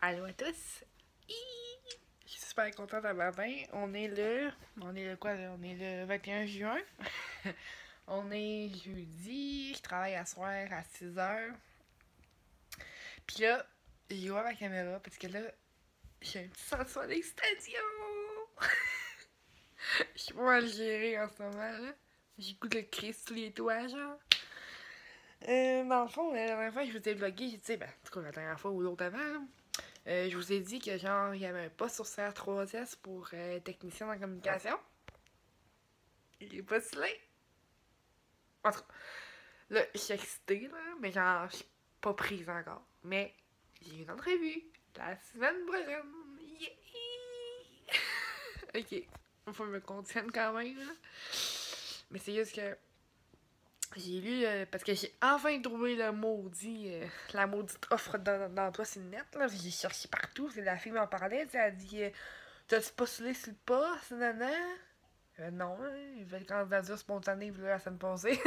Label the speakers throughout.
Speaker 1: Allô à tous! Je suis super contente à matin. On est le quoi là? On est le 21 juin. On est jeudi. Je travaille à soir à 6h. Puis là, j'ai ouvert ma caméra parce que là, j'ai un petit sentiment d'excitation! Je sais pas mal gérer en ce moment là. J'écoute le Chris tous les toits, genre. Dans le fond, la dernière fois que je vous ai vlogué, j'ai dit, ben, en tout cas, la dernière fois ou l'autre avant, là, je vous ai dit que genre il y avait un poste sur CR3S pour technicien en communication. Il est postulé. En tout cas, là, je suis excitée, là, mais genre, je suis pas prise encore. Mais j'ai une entrevue la semaine prochaine. Yeah! Ok, il faut que je me contienne quand même, là. Mais c'est juste que j'ai lu, parce que j'ai enfin trouvé la maudite offre d'emploi sur le net, là. J'ai cherché partout, c'est la fille m'en parlait, elle a dit t'as-tu postulé sur le poste, nanana? Non, hein, il veut une candidature spontanée, là, la semaine passée.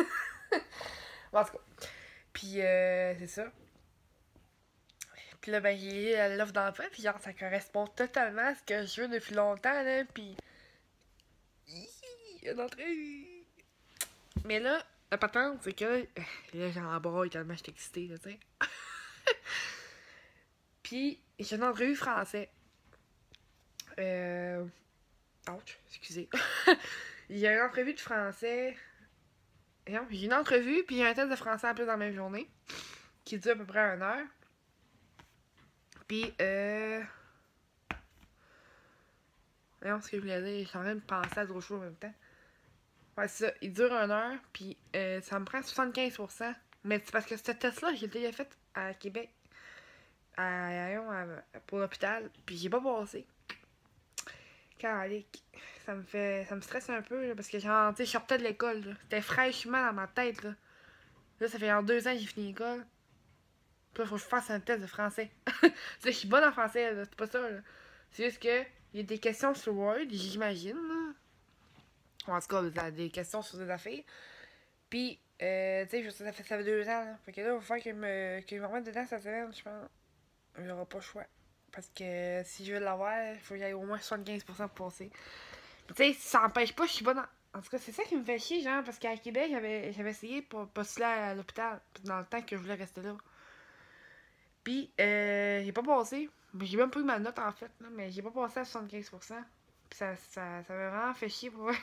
Speaker 1: En tout cas. Puis, c'est ça. Puis là, ben, j'ai l'offre d'emploi, puis genre, ça correspond totalement à ce que je veux depuis longtemps, là. Puis, une entrevue. Mais là, la patente, c'est que là, j'en broille tellement je suis excitée, là, tu sais. Puis, j'ai une entrevue français. Ouch, excusez. Il y a une entrevue de français. Non, j'ai une entrevue, puis il y a un test de français en plus dans la même journée, qui dure à peu près 1 heure. Puis, non, ce que je voulais dire, je suis en train de penser à d'autres choses en même temps. Ouais, c'est ça, il dure 1 heure, puis ça me prend 75%. Mais c'est parce que ce test-là, j'ai déjà fait à Québec, pour l'hôpital, puis j'ai pas passé. Calique. Ça me stresse un peu, là, parce que genre, tu sais, je sortais de l'école, là. C'était fraîchement dans ma tête, là. Là, ça fait genre 2 ans que j'ai fini l'école. Puis là, faut que je fasse un test de français. Tu sais, je suis bonne en français, là. C'est pas ça, là. C'est juste que, il y a des questions sur Word, j'imagine, là. Ou en tout cas, des questions sur des affaires. Puis, tu sais, ça fait 2 ans, là. Fait que là, il va falloir que je me remette dedans cette semaine, je pense. J'aurai pas le choix. Parce que si je veux l'avoir, il faut que j'aille au moins 75% pour passer. Tu sais, ça n'empêche pas, je suis bonne en tout cas, c'est ça qui me fait chier, genre, parce qu'à Québec, j'avais essayé pour postuler à l'hôpital dans le temps que je voulais rester là. Puis, j'ai pas passé. J'ai même pas eu ma note, en fait, là, mais j'ai pas passé à 75%. Puis ça m'a vraiment fait chier pour moi.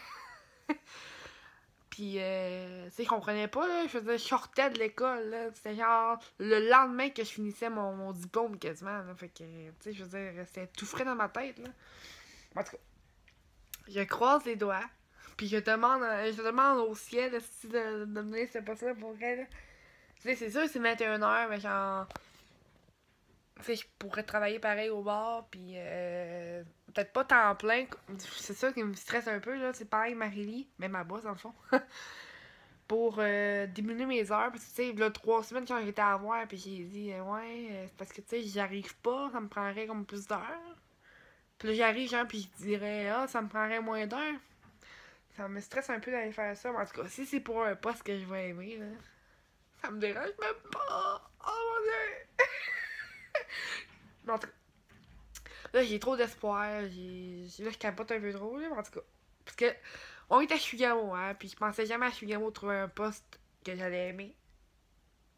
Speaker 1: Puis, tu sais, je comprenais pas, là. Je faisais, je sortais de l'école, là. C'était genre le lendemain que je finissais mon diplôme quasiment, là. Fait que, tu sais, je veux dire, c'était tout frais dans ma tête, là. En tout cas, je croise les doigts. Puis je demande au ciel si de me donner ce poste-là pour elle. Tu sais, c'est sûr, c'est 21h, mais genre. Tu sais, je pourrais travailler pareil au bar, puis peut-être pas temps plein. C'est ça qui me stresse un peu, là. C'est pareil, Marie-Lie, mais ma boss, dans le fond. Pour diminuer mes heures, parce que, tu sais, il y a 3 semaines quand j'étais à voir, puis j'ai dit, ouais, c'est parce que, tu sais, j'y arrive pas, ça me prendrait comme plus d'heures. Puis là, j'arrive, genre, puis je dirais, ah, ça me prendrait moins d'heures. Ça me stresse un peu d'aller faire ça, mais en tout cas, si c'est pour un poste que je vais aimer, là, ça me dérange même pas. Oh mon dieu! Mais en tout cas, là, j'ai trop d'espoir. Là, je capote un peu trop, là, mais en tout cas. Parce que, on est à Chugamo, hein, puis je pensais jamais à Chugamo trouver un poste que j'allais aimer.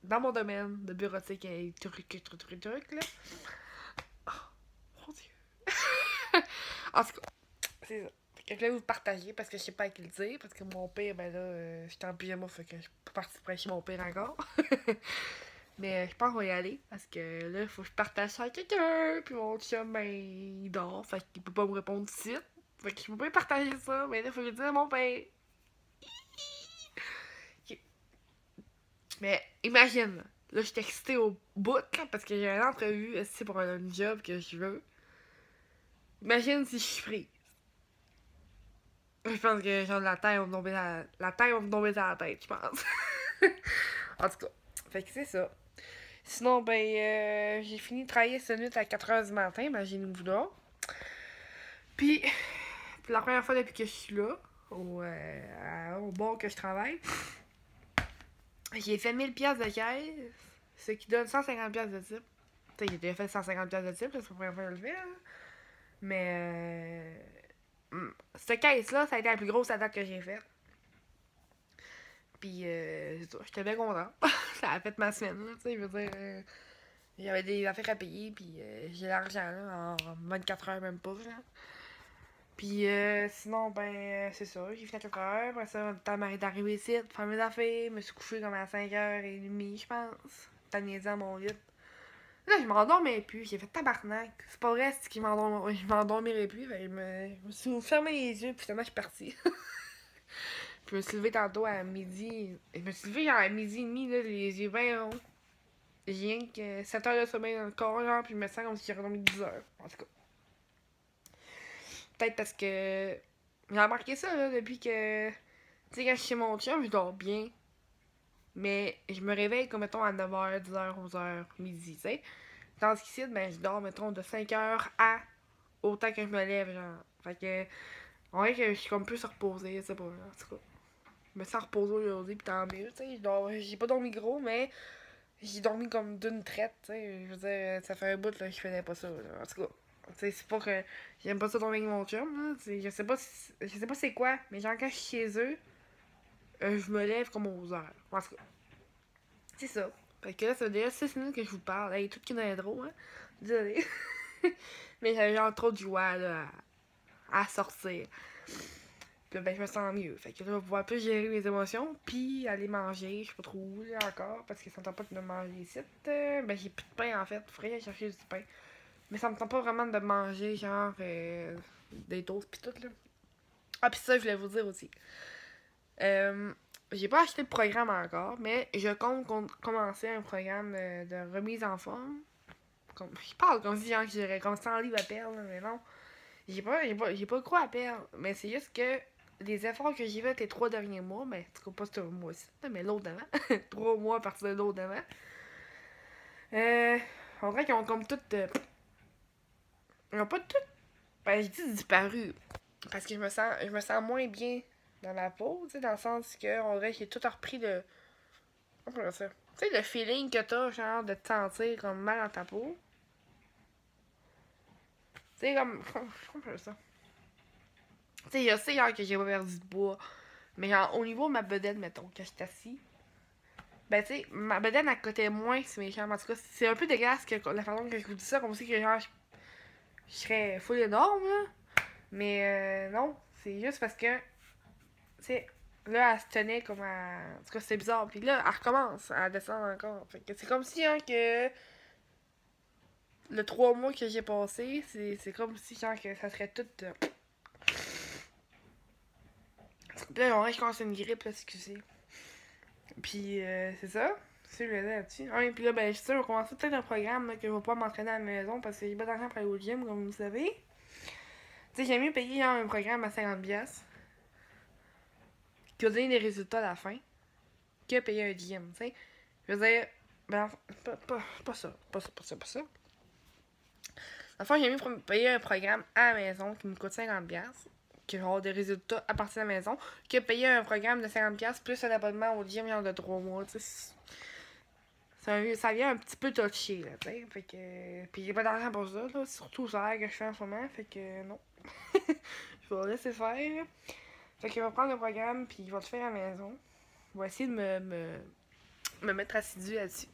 Speaker 1: Dans mon domaine de bureautique et truc, là. Oh, mon dieu. En tout cas, c'est ça. Fait que je voulais vous partager parce que je sais pas à qui le dire. Parce que mon père, ben là, j'étais en pyjama, fait que je peux pas participer chez mon père encore. Mais je pense qu'on va y aller parce que là, il faut que je partage ça avec quelqu'un. Puis mon chum, ben, il dort, fait qu'il peut pas me répondre tout de suite. Fait que je peux pas partager ça, mais là, il faut que je dise à mon père. Ok. Mais imagine, là, je suis excitée au bout là, parce que j'ai une entrevue, c'est pour un job que je veux. Imagine si je suis prise. Je pense que genre la terre va me tomber la terre va me tomber dans la tête, je pense. En tout cas, fait que c'est ça. Sinon, ben, j'ai fini de travailler cette nuit à 4h du matin, imaginez-vous là. Puis, la première fois depuis que je suis là, au bar que je travaille, j'ai fait 1000$ de caisse, ce qui donne 150$ de type. Tu sais, j'ai déjà fait 150$ de type, c'est pas la première fois que je le fais, là. Mais cette caisse-là, ça a été la plus grosse attaque que j'ai faite. Puis, j'étais bien content. Ça a fait ma semaine, là, tu sais, je veux dire. J'avais des affaires à payer, puis j'ai l'argent, là, en 24 heures, même pas, là. Puis, sinon, c'est ça, j'ai fait 4 heures. Après ça, le temps d'arriver ici, de faire mes affaires. Je me suis couché comme à 5h30, je pense. T'as niaisé à mon lit. Là, je m'endormais plus. J'ai fait tabarnak. C'est pas vrai, c'est que je m'endormirais plus. Fait que je me suis fermé les yeux, puis finalement, je suis partie. Puis je me suis levé tantôt à midi. Je me suis levé genre à midi et demi, là, les yeux bien ronds. J'ai rien que 7 heures de sommeil dans le corps, genre, puis je me sens comme si j'aurais dormi 10 heures. En tout cas. Peut-être parce que j'ai remarqué ça, là, depuis que. Tu sais, quand je suis chez mon chum, je dors bien. Mais je me réveille, comme mettons, à 9h, 10h, 11h, midi, tu sais. Tandis qu'ici, je dors, mettons, de 5h à autant que je me lève, genre. Fait que. On dirait que je suis comme plus reposée, je sais pas, en tout cas. Je me sens reposée aujourd'hui, pis tant mieux, tu sais. J'ai pas dormi gros, mais j'ai dormi comme d'une traite, tu sais. Je veux dire, ça fait un bout, là, que je faisais pas ça, là. En tout cas. Tu sais, c'est pas que j'aime pas ça dormir avec mon chum, là. Je sais pas c'est quoi, mais genre quand je suis chez eux, je me lève comme aux heures. En tout cas, c'est ça. Fait que là, ça fait déjà 6 minutes que je vous parle. Hey, tout qui est drôle, hein. Désolée. Mais j'avais genre trop de joie, là, à sortir. Puis là, je me sens mieux. Fait que là, je vais pouvoir plus gérer mes émotions, puis aller manger, je sais pas trop où, là, encore, parce que ça me tente pas de manger ici. J'ai plus de pain, en fait. Faudrait aller chercher du pain. Mais ça me tente pas vraiment de manger, genre, des toasts pis tout, là. Ah, pis ça, je voulais vous dire aussi. J'ai pas acheté le programme encore, mais je compte commencer un programme de remise en forme. Je parle comme si, genre, j'aurais comme 100 livres à perdre, mais non. J'ai pas quoi à perdre. Mais c'est juste que les efforts que j'ai fait les 3 derniers mois, en tout cas pas ce mois-ci, mais l'autre d'avant, 3 mois à partir de l'autre d'avant, on dirait qu'ils ont comme toutes. Ils ont pas toutes. Je dis disparu. Parce que je me sens moins bien dans la peau, tu sais, dans le sens que on dirait que j'ai tout repris le. Comment on dit ça? Tu sais, le feeling que t'as, genre, de te sentir comme mal dans ta peau. Tu sais, comme. Comment on dit ça? Tu sais, je sais, genre, que j'ai pas perdu de poids. Mais, genre, au niveau de ma bedaine, mettons, quand je suis assis. Tu sais, ma bedaine, à côté moins sur mes jambes. En tout cas, c'est un peu dégueulasse que la façon que je vous dis ça, comme si que, genre, je serais full énorme, là. Mais, non. C'est juste parce que. Tu sais, là, elle se tenait comme à. En tout cas, c'était bizarre. Puis là, elle recommence à descendre encore. Fait que c'est comme si, hein, que. Le 3 mois que j'ai passé, c'est comme si, genre, que ça serait tout. Là, on dirait que je commence une grippe, là, excusez. Puis, c'est ça. C'est ça que je veux dire là-dessus. Ah, et puis là, je suis sûre, je vais commencer peut-être un programme là, que je vais pas m'entraîner à la maison parce que j'ai pas d'argent pour aller au gym, comme vous savez. Tu sais, j'aime mieux payer genre, un programme à 50$ qui va donner des résultats à la fin que payer un gym, tu sais. Je veux dire, pas ça. Pas ça. Enfin, j'aime mieux payer un programme à la maison qui me coûte 50$, qui va avoir des résultats à partir de la maison, que payer un programme de 50$ plus un abonnement au gym genre de 3 mois, tu sais. Ça vient un petit peu touché, là, tu sais. Fait que. Puis j'ai pas d'argent pour ça, là. Surtout au salaire que je fais en ce moment. Fait que non. Je vais laisser faire. Fait qu'il va prendre le programme, puis il va le faire à la maison. Il va essayer de me mettre assidu là-dessus.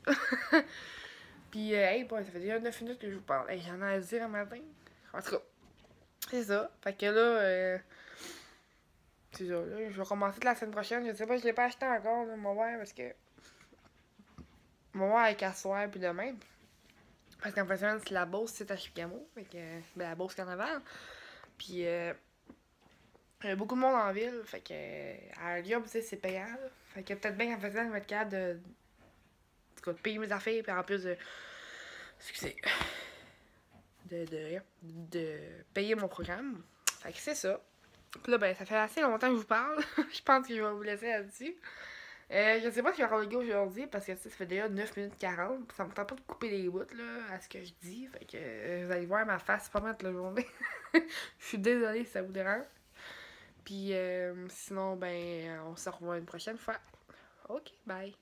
Speaker 1: Puis, hey, bon, ça fait déjà 9 minutes que je vous parle. Hey, j'en ai à dire un matin. En tout cas, c'est ça. Fait que là, c'est ça, là. Je vais commencer la semaine prochaine. Je sais pas, je l'ai pas acheté encore, là, mon verre, parce que. Mon verre avec à soir, puis demain. Parce qu'en fait, c'est la Beauce, c'est à Chicamo. Fait que, la Beauce Carnaval. Puis, il y a beaucoup de monde en ville. Fait que, à Lyon, tu sais, c'est payant. Là. Fait que peut-être bien qu'en faisant, je vais être capable de payer mes affaires, puis en plus de. Excusez. De payer mon programme. Fait que c'est ça. Puis là, ça fait assez longtemps que je vous parle. Je pense que je vais vous laisser là-dessus. Je sais pas si je vais avoir le go aujourd'hui parce que ça fait déjà 9 minutes 40. Puis ça me tente pas de couper les bouts là, à ce que je dis. Fait que vous allez voir ma face pas mal toute la journée. Je suis désolée si ça vous dérange. Puis sinon, on se revoit une prochaine fois. Ok, bye.